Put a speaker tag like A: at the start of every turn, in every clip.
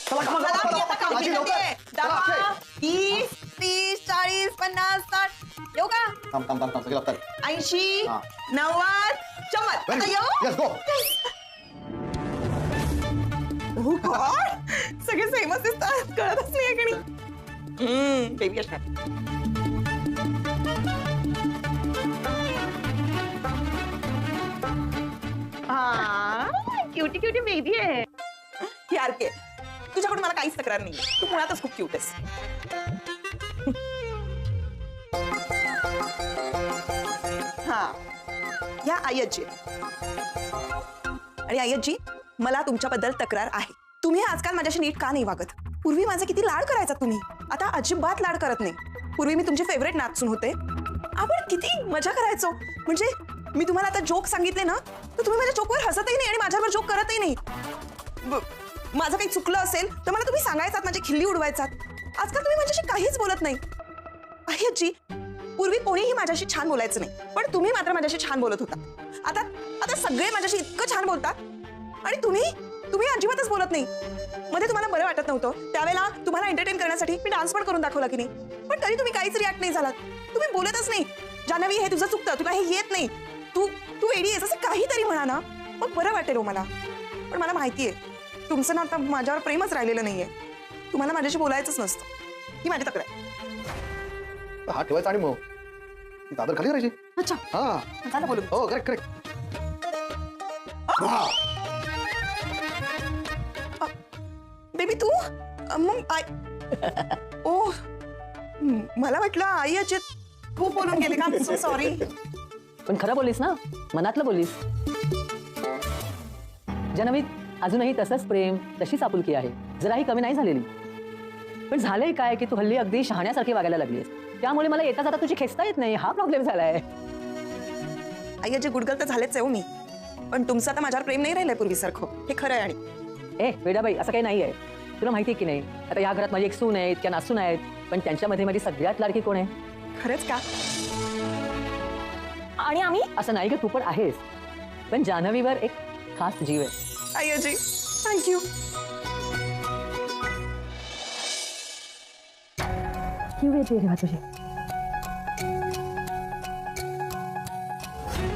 A: चला come on,
B: चला, मी आता count
A: आजी,
B: करते.
A: लवकर. चला,
B: 10,
A: अक्षय.
B: 20, 30, 40, 50, 60. येऊ का?
A: थांब सगळे लागतात.
B: 80,
A: हा.
B: 90, 100. आता येऊ?
A: Yes go.
B: Oh God! सगळे सेमच दिसतात, कळतच नाहीये कणी. बेबी असणार. क्युटी क्युटी बेबी आहे. यार के तुझ्याकडून मला काहीच तक्रार नाही. तू मुळातच खूप क्यूट आहेस. हा या आयजी आणि आयजी मला तुमच्याबद्दल तक्रार आहे. तुम्ही आजकाल माझ्याशी नीट का नाही वागत? पूर्वी माझे किती लाड करायचा तुम्ही, आता अजिबात लाड करत नाही. पूर्वी मी तुमची फेवरेट नाचून होते. आपण किती मजा करायचो. म्हणजे मी तुम्हाला आता जोक सांगितले ना तर तुम्ही माझ्या जोकवर हसतही नाही आणि माझ्यावर जोक करतही नाही. माझं काही चुकलं असेल तर मला तुम्ही सांगायचात, माझी खिल्ली उडवायचात. आजकाल तुम्ही माझ्याशी काहीच बोलत नाही. आयजी पूर्वी कोणीही माझ्याशी छान बोलायचं नाही, पण तुम्ही मात्र माझ्याशी छान बोलत होता. आता आता सगळे माझ्याशी इतकं छान बोलतात आणि तुम्ही अजिबातच बोलत नाही. मध्ये तुम्हाला बरं वाटत नव्हतं त्यावेळेला तुम्हाला एंटरटेन करण्यासाठी मी डान्स पण करून दाखवला की नाही, पण तरी तुम्ही काहीच रिॲक्ट नाही झालात. तुम्ही बोलतच नाही. जान्हवी हे तुझं चुकतं, तुला हे येत नाही, तू वेडी आहेस असं काहीतरी म्हणा ना, मग बरं वाटेल हो मला. पण मला माहितीये तुमचं ना आता माझ्यावर प्रेमच राहिलेलं नाहीये. तुम्हाला माझ्याशी बोलायचंच नसतं. ही माझी तक्रार.
A: हा ठेवायचा आणि मग ती दादर खाली करायची.
B: अच्छा
A: हा
B: झालं बोलू.
A: हो करेक्ट.
B: बेबी तू मग ओ मला वाटलं आई अजित खूप बोलून गेले का. So sorry.
C: पण खरं बोललीस ना, मनातलं बोललीस. जान्हवी अजूनही तसंच प्रेम, तशीच आपुलकी आहे, जराही कमी नाही झालेली. पण झालंय काय की तू हल्ली अगदी शहाण्यासारखी वागायला लागलीस. त्यामुळे मला येता जाता तुझी खेचता येत नाही, हा प्रॉब्लेम झालाय.
B: आई अजित गुडगल तर झालेच आहे हो मी, पण तुमचं आता माझ्यावर प्रेम नाही राहिलंय पूर्वीसारखं, हे खरं आहे. आणि
C: ए वेडाबाई असं काही नाहीये. तुला माहिती आहे की नाही, आता या घरात माझी एक सून आहे, इतक्या नासून आहेत, पण त्यांच्यामध्ये माझी सगळ्यात लाडकी कोण आहे?
B: खरंच का?
C: आणि आम्ही असं नाही की तू पण आहेस, पण जान्हवीवर एक खास जीव आहे.
B: आई अजित थँक्यू.
C: जीव येते रे तुझे.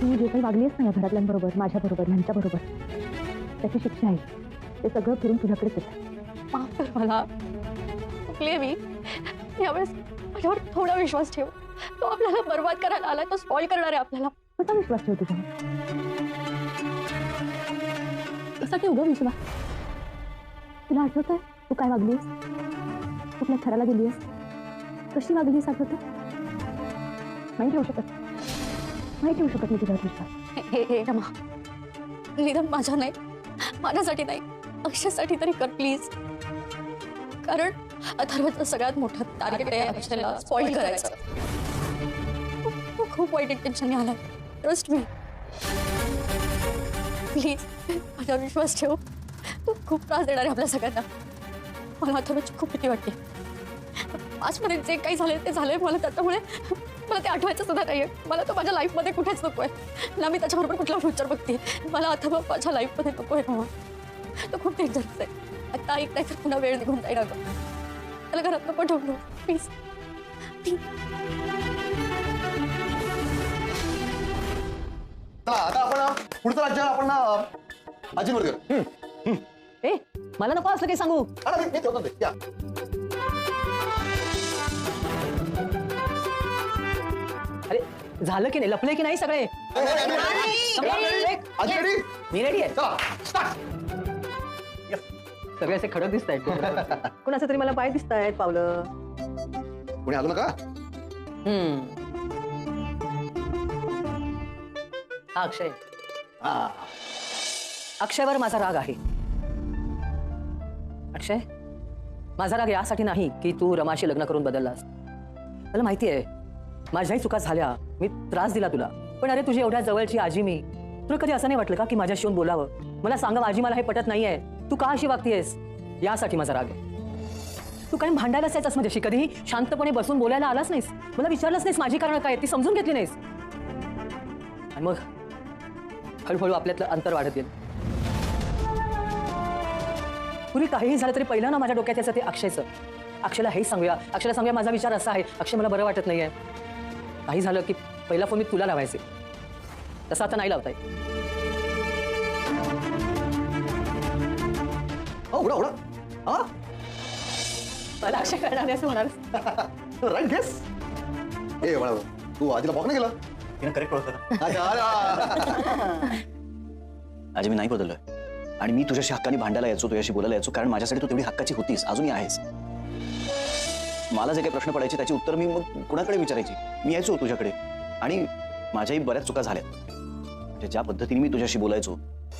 C: तू जे काही वागलीस ना या घरातल्यांबरोबर, माझ्याबरोबर, ह्यांच्याबरोबर, त्याची शिक्षा आहे. ते सगळं फिरून तुझ्याकडेच येतं.
D: माफ कर मला, चुकले मी. यावेळेस माझ्यावर थोडा विश्वास ठेव. तो आपल्याला बर्बाद करायला आलाय, तो स्पॉइल करणार आहे आपल्याला.
C: कसा विश्वास ठेव तुझ्यावर? कसा ठेव ग विश्वास? तुला आठवत आहे तू काय वागलीस, कुठल्या थराला गेलीस, कशी वागलीस? आठवत? नाही ठेवू शकत, नाही ठेवू शकत मी तुझ्यावर विश्वास.
D: हे रमा, निदान माझ्या नाही, माझ्यासाठी नाही, अक्षयसाठी तरी कर प्लीज. कारण अथर्वचं सगळ्यात मोठं टार्गेट आहे अक्षयला स्पॉइल करायचं. खूप वाईट इंटेन्शन आलाय, ट्रस्ट मी. प्लीज माझ्यावर विश्वास ठेव. तू खूप त्रास देणार आहे आपल्या सगळ्यांना. मला अथर्वची खूप भीती वाटते. पास्टमध्ये जे काही झाले ते झाले, मला त्याच्यामुळे मला ते आठवायचं सुद्धा नाहीये. मला तो माझ्या लाईफमध्ये कुठेच नको आहे ना. मी त्याच्याबरोबर कुठला फ्युचर बघते. मला अथर्व माझ्या लाईफमध्ये नको आहे ना. तो खूप डेंजरस आहे. आता ऐक नाही तर पुन्हा वेळ निघून जाईल. अगं त्याला घरात नको ठेवलो प्लीज.
A: चला आता आपण पुढचं राज्य आपण आजीवर घेऊ.
C: ए मला नको असं काही सांगू.
A: मी ठेवतो ते. या
C: अरे झालं की नाही, लपले की नाही सगळे?
A: आजी ready?
C: मी रेडी आहे.
A: चला स्टार्ट.
C: सगळे असे खडक दिसत आहेत. कोणाचं तरी मला पाय दिसत आहेत, पावलं.
A: कोणी आलो नका.
C: हा अक्षय. अक्षयवर माझा राग आहे. अक्षय माझा राग यासाठी नाही की तू रमाशी लग्न करून बदललास. मला माहिती आहे माझ्याही चुका झाल्या, मी त्रास दिला तुला. पण अरे तुझी एवढ्या जवळची आजी मी, तुला कधी असं नाही वाटलं का की माझ्याशी येऊन बोलावं, मला सांगावं आजी मला हे पटत नाहीये, तू का अशी वागतेस? यासाठी माझा राग आहे. तू काही भांडायलाच यायचास माझ्याशी, कधीही शांतपणे बसून बोलायला आलाच नाहीस, मला विचारलंच नाहीस माझी कारण काय ती समजून घेतली नाहीस. आणि मग हळूहळू आपल्यातलं अंतर वाढत गेलं. पूर्वी काहीही झालं तरी पहिलं ना माझ्या डोक्यात याचं ते अक्षयचं. अक्षयला हेच सांगूया, अक्षयला सांगूया माझा विचार असा आहे, अक्षय मला बरं वाटत नाहीये. काही झालं की पहिला फोन मी तुला लावायचे, तसं आता नाही लावता येत.
A: उडा उडा. हा
C: मला अक्षय करणार नाही असं म्हणाल.
A: Right guess. ए बाळा, तू आजीला बॉक नाही केला?
E: तिने करेक्ट ओळखलं ना.
A: अच्छा.
E: आजी मी नाही बदललोय आणि मी तुझ्याशी हक्काने भांडायला यायचो, तुझ्याशी बोलायला यायचो, कारण माझ्यासाठी तू तेवढी हक्काची होतीस, अजूनही आहेस. मला जे काही प्रश्न पडायचे त्याची उत्तर मी मग कुणाकडे विचारायची? मी यायचो तुझ्याकडे आणि माझ्याही बऱ्याच चुका झाल्या. म्हणजे ज्या पद्धतीने मी तुझ्याशी बोलायचो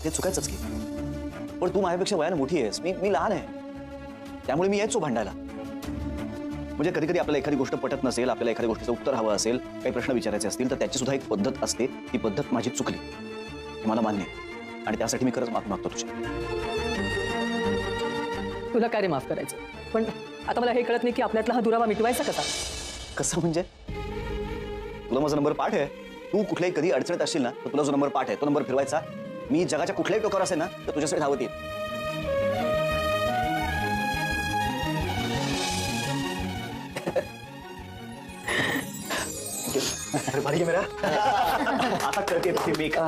E: ते चुकायचंच की. पण तू माझ्यापेक्षा वयाने मोठी आहेस, मी लहान आहे, त्यामुळे मी यायचो भांडायला. म्हणजे कधी कधी आपल्याला एखादी गोष्ट पटत नसेल, आपल्याला एखाद्या गोष्टीचं उत्तर हवं असेल, काही प्रश्न विचारायचे असतील, तर त्याची सुद्धा एक पद्धत असते. ती पद्धत माझी चुकली हे मला मान्य आहे आणि त्यासाठी मी खरंच माफी मागतो तुझी.
C: तुला काय रे माफ करायचं, पण आता मला हे कळत नाही की आपल्यातला हा दुरावा मिटवायचा कसा.
E: कसं म्हणजे? तुला माझा नंबर पाठ आहे. तू कुठल्याही कधी अडचणीत असशील ना, तर तुला जो नंबर पाठ आहे तो नंबर फिरवायचा. मी जगाच्या कुठल्याही टोकावर असेल ना, तर तुझ्यासाठी धावत येईल. अरे भारी मेरा. आता कळते मी का.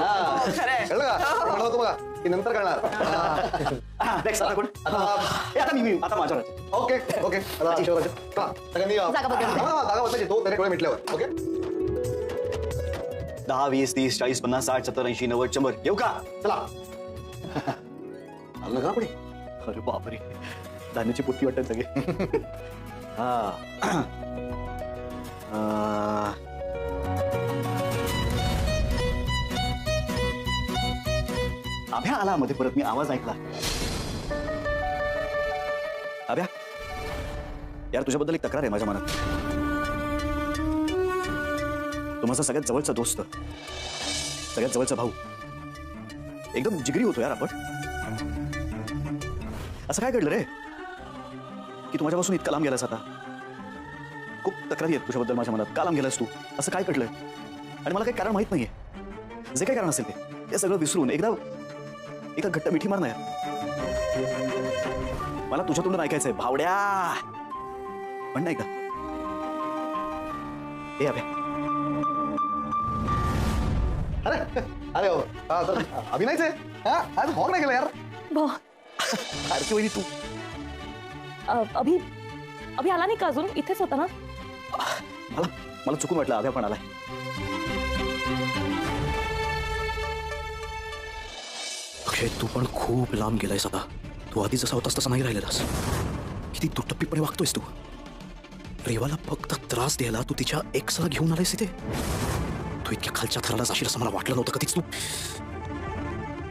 A: कळलं का? म्हणलं होतं बघा की नंतर करणार.
E: नेक्स्ट आता कोण? आता मी आता माझ्यावर.
A: Okay okay. आता ईश्वराचे. हा, सगळ्यांनी
D: जागा बदलायची.
A: जागा बदलायची. तो त्याने डोळे मिटल्यावर. ओके.
E: 10, 20, 30, 40, 50, 60, 70, 80, 90, 100. येऊ का?
A: चला. आलं का पुढे?
E: अरे बापरे, धान्याची पुट्टी वाटत सगळे. अभ्या आला मध्ये परत. मी आवाज ऐकला. अभ्या, यार तुझ्याबद्दल एक तक्रार आहे माझ्या मनात. तू माझा सगळ्यात जवळचा दोस्त, सगळ्यात जवळचा भाऊ, एकदम जिगरी होतो यार आपण. असं काय घडलं रे की तू माझ्यापासून इतका लांब गेलास? आता खूप तक्रारी आहेत तुझ्याबद्दल माझ्या मनात. का लांब गेलास तू? असं काय घडलंय? आणि मला काही कारण माहित नाहीये. जे काही कारण असेल ते सगळं विसरून एका घट्ट मिठी मार ना यार. मला तुझ्या तोंडून ऐकायचंय भावड्या, पण नाही का? ए अभ्या,
A: अरे अरे हो. हा, तर अभिनयच आहे. हा, आज बॉक नाही केला यार.
E: आरती वहिनी तू.
D: अभि आला नाही का अजून? इथेच होता ना.
E: मला चुकून वाटलं अभ्या पण आलाय.
F: अक्षय, तू पण खूप लांब गेलायस आता. तू आधी जसा होतास तसा नाही राहिलेलास. किती दुटप्पीपणे वागतोयस तू. रेवाला फक्त त्रास द्यायला तू तिच्या एक्सला घेऊन आलायस इथे. तू इतक्या खालच्या थराला जाशील असं मला वाटलं नव्हतं कधीच.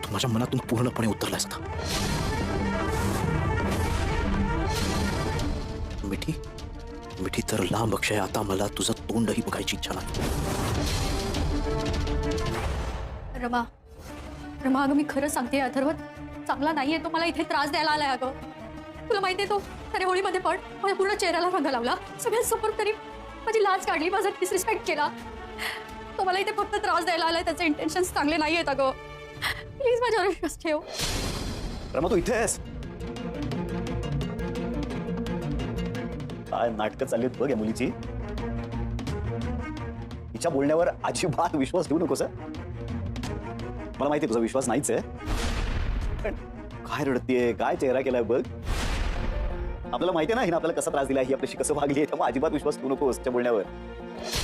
F: तू माझ्या मनातून पूर्णपणे उतरलायस आता. मिठी तर लांब अक्षय. आता मला तुझं तोंडही बघायची इच्छा नाही.
D: रमा अगं, मी खरं सांगते, अथर्व चांगला नाहीये तो. मला इथे त्रास द्यायला आलाय. अगं तुला माहितीये तो अरे होळीमध्ये पण माझ्या पूर्ण चेहऱ्याला रंग लावला. सगळ्यांसमोर तरी माझी लाज काढली, माझा डिसरिस्पेक्ट केला. तो मला इथे फक्त त्रास द्यायला आलाय. त्याचे इंटेन्शन्स चांगले नाहीयेत. अगं प्लीज माझ्यावर विश्वास ठेव.
E: रमा तू इथे आहेस? काय नाटकं चालली आहेत बघ या मुलीची. तिच्या बोलण्यावर अजिबात विश्वास ठेवू नकोस. मला माहिती तुझा विश्वास नाहीच आहे, पण काय रडतीये, काय चेहरा केलाय बघ. आपल्याला माहिती ना हिने आपल्याला कसा त्रास दिला, ही आपल्याशी कसं वागली आहे. त्यामुळे अजिबात विश्वास ठेवू नकोस तिच्या बोलण्यावर.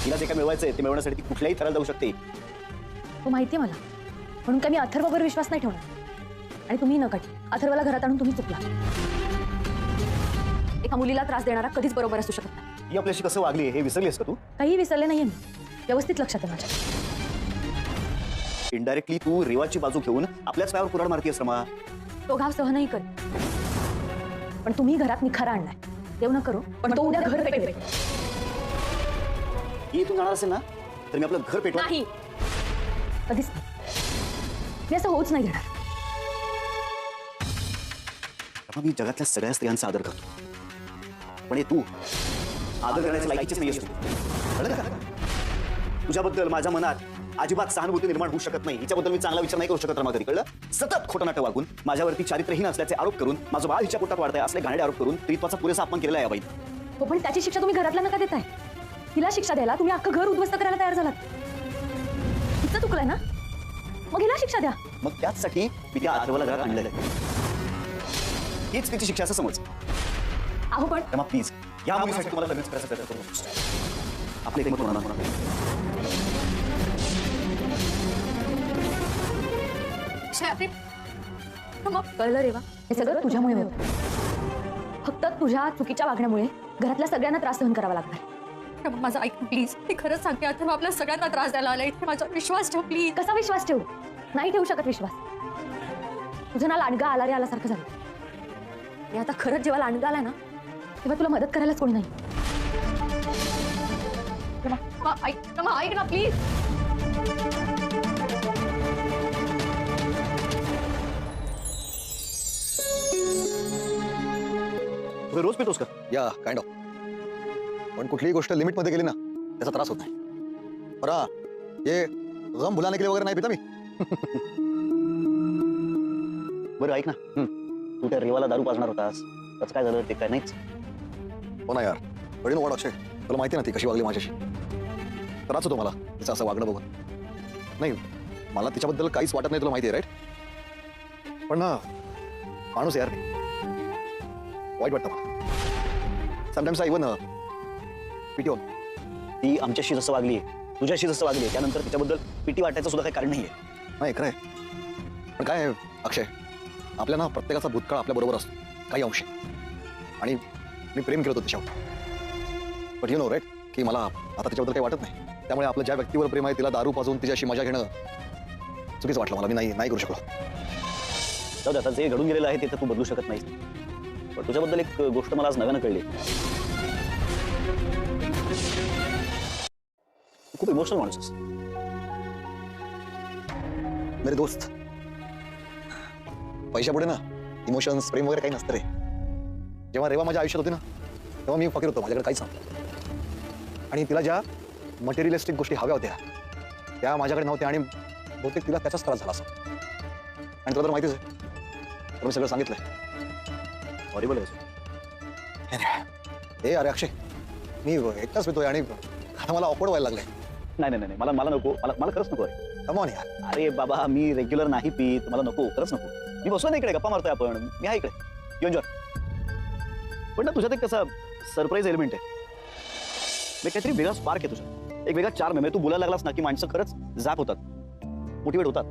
E: तिला जे काय मिळवायचंय ते मिळवण्यासाठी ती कुठल्याही थराला जाऊ शकते.
G: तो माहितीये मला, म्हणून काय मी अथर्ववर विश्वास नाही ठेवणार. आणि तुम्ही नकाठी अथर्वला घरात आणून तुम्ही चुकला. एका मुलीला त्रास देणारा कधीच बरोबर असू शकत नाही.
E: ही आपल्याशी कसं वागली हे विसरलीस का तू?
G: काही विसरले नाहीये मी. व्यवस्थित लक्षात आहे माझ्या.
E: इनडायरेक्टली तू रेवाची बाजू घेऊन आपल्याच पायावर कुऱ्हाड मारतीयस रमा.
G: तो घाव सहनही कर, पण तुम्ही घरात निखारा आणलाय. देव न करो पण तो उद्या घर पेटवेल.
E: ही तू जाणार असेल ना तर मी आपलं घर पेटवा.
G: नाही, कधीच नाही. मी असं होऊच नाही देणार.
E: मी जगातल्या सगळ्या स्त्रियांचा आदर करतो, पण तू आदर करण्याच्या लायकीचीच नाहीयेस तू. कळलं का? तुझ्याबद्दल माझ्या मनात अजिबात सहानुभूती निर्माण होऊ शकत नाही. हिच्याबद्दल मी चांगला विचार नाही करू शकत रमादेवी, कळलं? सतत खोटं नाटक वागून माझ्यावरती चारित्र्यहीन असल्याचे आरोप करून, माझं बाळ हिच्या पोटात वाढतंय असले घाणेरडे आरोप करून त्रित्वाचा पुरेसा अपमान केलेला आहे या बाईने.
G: हो पण त्याची शिक्षा तुम्ही घरातल्या नका देताय. हिला शिक्षा द्यायला तुम्ही अख्खं घर उद्ध्वस्त करायला तयार झालात. हिचं चुकलंय ना, मग हिला शिक्षा द्या.
E: मग त्याचसाठी मी त्या अथर्वला घरात आणलेलं आहे. हीच तिची शिक्षा असं समज.
G: अहो पण
E: रमा प्लीज, या मुलीसाठी तुम्हाला लग्न करायचा प्रयत्न करू नकोस. आपलं एकमत होणार नाही.
G: कळलं रेवा, हे सगळं तुझ्यामुळे होतं. फक्त तुझ्या चुकीच्या वागण्यामुळे घरातल्या सगळ्यांना त्रास सहन करावा लागणार.
D: माझं ऐक प्लीज, मी खरंच सांगते अथर्व आपल्या सगळ्यांना त्रास द्यायला आला. इथे माझा विश्वास ठेव प्लीज.
G: कसा विश्वास ठेवू? नाही ठेवू शकत विश्वास. तुझं ना लांडगा आला रे आल्यासारखं झालं. आणि आता खरंच जेव्हा लांडगा आलाय ना, तेव्हा तुला मदत करायलाच कोणी नाही.
D: ऐक ना प्लीज.
E: तू रोज पितोस का?
A: या काइंड ऑफ. पण कुठलीही गोष्ट लिमिट मध्ये गेली ना, त्याचा त्रास होत नाही. बरं, ये गम भुलाने के लिए वगैरे नाही पिता मी.
E: बरं ऐक ना, तू त्या रेवाला दारू पाजणार होतास, त्याचं काय झालं? ते काय नाहीच.
A: हो ना यार, कळीन वाढ अक्षय, तुला माहिती ना ती कशी वागली माझ्याशी. त्रास होतो मला तिचं असं वागणं बघून. नाही, मला तिच्याबद्दल काहीच वाटत नाही, तुला माहिती आहे राईट. पण ना, माणूस यार वाईट वाटतं मला. Sometimes I even pity on.
E: ती आमच्याशी जसं वागली, तुझ्याशी जसं वागली, त्यानंतर तिच्याबद्दल पिटी वाटायचं सुद्धा काही कारण नाहीये.
A: नाही खरंय. पण काय आहे, अक्षय, आपल्या ना प्रत्येकाचा भूतकाळ आपल्या बरोबर असतो काही अंशी. आणि मी प्रेम केलं होतं तिच्यावर. बट यू नो राईट की मला आता त्याच्याबद्दल काही वाटत नाही. त्यामुळे आपलं ज्या व्यक्तीवर प्रेम आहे तिला दारू पाजून तिच्याशी मजा घेणं चुकीचं वाटलं मला. मी नाही करू शकलो.
E: जाऊ दे, आता जे घडून गेलेलं आहे ते तर तू बदलू शकत नाहीस. पण तुझ्याबद्दल एक गोष्ट मला आज नव्यानं कळली. तू खूप इमोशनल माणूस आहेस.
A: मेरे दोस्त, पैशापुढे ना इमोशन्स प्रेम वगैरे काही नसतं रे. जेव्हा रेवा माझ्या आयुष्यात होती ना, तेव्हा मी फकीर होतो, माझ्याकडे काहीच नव्हतं. आणि तिला ज्या मटेरियलिस्टिक गोष्टी हव्या होत्या त्या माझ्याकडे नव्हत्या. आणि बहुतेक तिला त्याचाच त्रास झाला असं. आणि तुला तर माहितीच आहे, तर मी सगळं सांगितलंय.
E: हॉरिबल आहे.
A: हे अरे अक्षय, मी एकटाच पितोय आणि आता मला ऑकवर्ड व्हायला लागलंय.
E: नाही, मला नको. मला खरंच नको आहे.
A: कम ऑन यार.
E: अरे बाबा, मी रेग्युलर नाही पीत, मला नको, खरंच नको. मी बसलो ना इकडे, गप्पा मारतोय आपण, मी आहे इकडे, यू एन्जॉय. पण ना तुझ्यात एक कसा सरप्राईज एलिमेंट आहे. मी काहीतरी वेगळा स्पार्क आहे तुझ्यात, एक वेगळा चार्म आहे. तू बोलायला लागलास ना की माणसं खरंच जाग होतात, मोटिवेट होतात.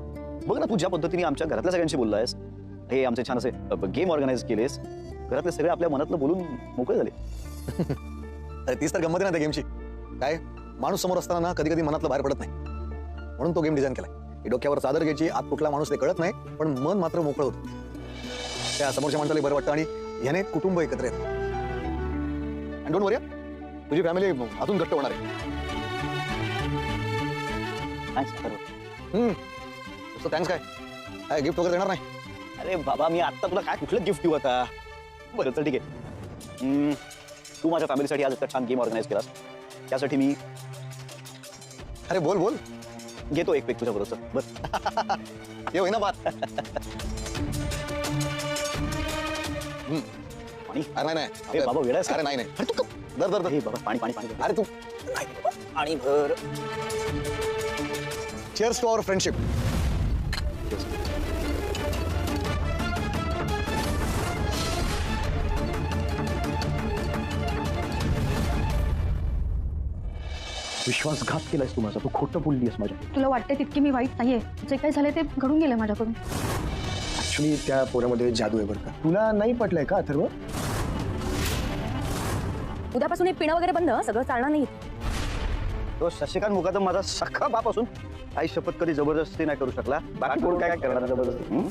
E: बघ ना, तू ज्या पद्धतीने आमच्या घरातल्या सगळ्यांशी बोललायस, हे आमचे छान असे गेम ऑर्गनाईज केलेस, घरातले सगळे आपल्या मनातलं बोलून मोकळे झाले.
A: अरे तीच तर गंमत आहे ना त्या गेमची. काय, माणूस समोर असताना ना कधी कधी मनातलं बाहेर पडत नाही, म्हणून तो गेम डिझाईन केलाय. की डोक्यावर चादर घ्यायची, आत कुठला माणूस ते कळत नाही, पण मन मात्र मोकळं होतं. त्या समोरच्या माणसाला बरं वाटतं आणि ह्याने कुटुंब एकत्र येतं. आणि डोंट वरी, तुझी फॅमिली अजून घट्ट होणार आहे. नुसतं थँक्स काय गिफ्ट वगैरे देणार नाही?
E: अरे बाबा, मी आता तुला काय कुठलं गिफ्ट देऊ आता? बरं चल ठीक आहे. तू माझ्या फॅमिलीसाठी आज इतका छान गेम ऑर्गनाईज केलास, त्यासाठी मी
A: अरे बोल
E: घेतो एक पेक तुझ्या बरोबर. बस
A: ये होई ना बात.
E: पाणी.
A: अरे नाही
E: अरे बाबा, वेळ आहे.
A: अरे नाही
E: अरे तू
A: दर
E: हे बाबा, पाणी.
A: अरे तू
E: नाही बाबा, पाणी भर.
A: Cheers to our friendship.
E: विश्वासघात केलायस तू माझा, तू खोटं बोललीस माझ्या.
G: तुला वाटतंय तितकी मी वाईट नाहीये. जे काही झालंय ते घडून गेलंय माझ्याकडून.
H: ऍक्च्युली त्या पोरामध्ये जादू आहे बरं का. तुला नाही पटलंय का अथर्व?
G: उद्यापासून हे पिणं वगैरे बंद, सगळं चालणार नाही.
E: तो शशिकांत मुकादम माझा सख्खा बाप असून आई शपथ कधी जबरदस्ती नाही करू शकला. बाकी कोण काय करणार जबरदस्ती?